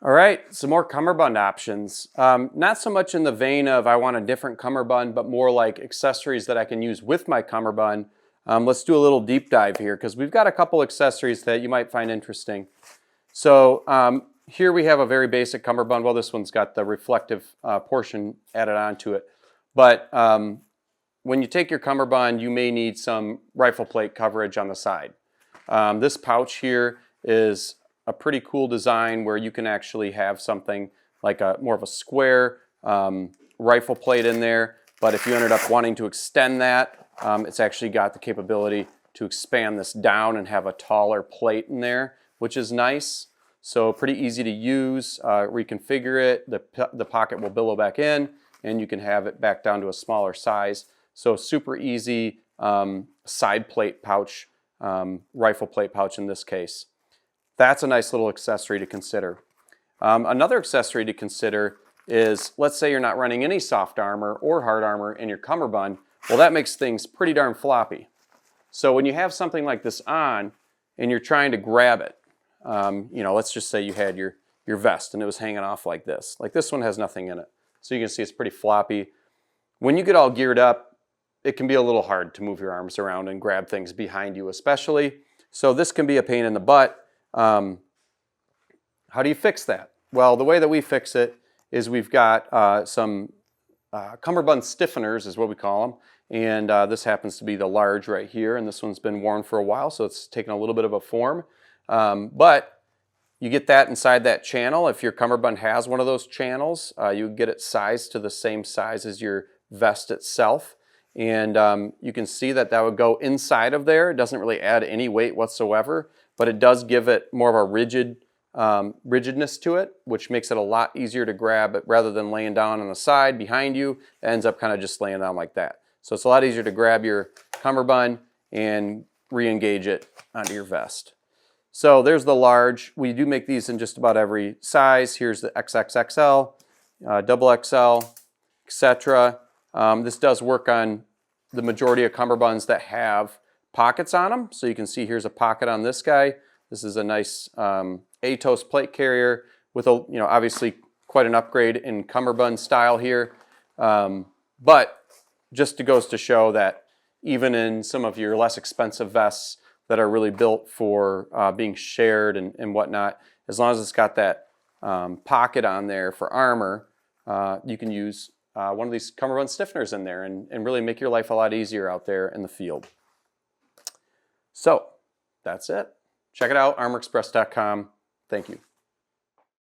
All right, some more cummerbund options. Not so much in the vein of I want a different cummerbund, but more like accessories that I can use with my cummerbund. Let's do a little deep dive here because we've got a couple accessories that you might find interesting. So here we have a very basic cummerbund. Well, this one's got the reflective portion added onto it. But when you take your cummerbund, you may need some rifle plate coverage on the side. This pouch here is a pretty cool design where you can actually have something like more of a square rifle plate in there. But if you ended up wanting to extend that, it's actually got the capability to expand this down and have a taller plate in there, which is nice. So pretty easy to use, reconfigure it, the pocket will billow back in, and you can have it back down to a smaller size. So super easy side plate pouch, rifle plate pouch in this case. That's a nice little accessory to consider. Another accessory to consider is, let's say you're not running any soft armor or hard armor in your cummerbund. Well, that makes things pretty darn floppy. So when you have something like this on and you're trying to grab it, you know, let's just say you had your vest and it was hanging off like this. Like this one has nothing in it. So you can see it's pretty floppy. When you get all geared up, it can be a little hard to move your arms around and grab things behind you especially. So this can be a pain in the butt. How do you fix that? Well, the way that we fix it is we've got some Cummerbund Stiffeners is what we call them. And this happens to be the large right here, and this one's been worn for a while, so it's taken a little bit of a form. But you get that inside that channel. If your cummerbund has one of those channels, you get it sized to the same size as your vest itself. And you can see that that would go inside of there. It doesn't really add any weight whatsoever, but it does give it more of a rigidness to it, which makes it a lot easier to grab it rather than laying down on the side behind you. It ends up kind of just laying down like that. So it's a lot easier to grab your cummerbund and re-engage it onto your vest. So there's the large. We do make these in just about every size. Here's the XXXL, double XL, etc. This does work on the majority of cummerbunds that have pockets on them. So you can see here's a pocket on this guy. This is a nice ATOS plate carrier with a, you know, obviously quite an upgrade in cummerbund style here. But just goes to show that even in some of your less expensive vests that are really built for being shared and whatnot, as long as it's got that pocket on there for armor, you can use one of these Cummerbund Stiffeners in there and really make your life a lot easier out there in the field. So that's it. Check it out, armorexpress.com. Thank you.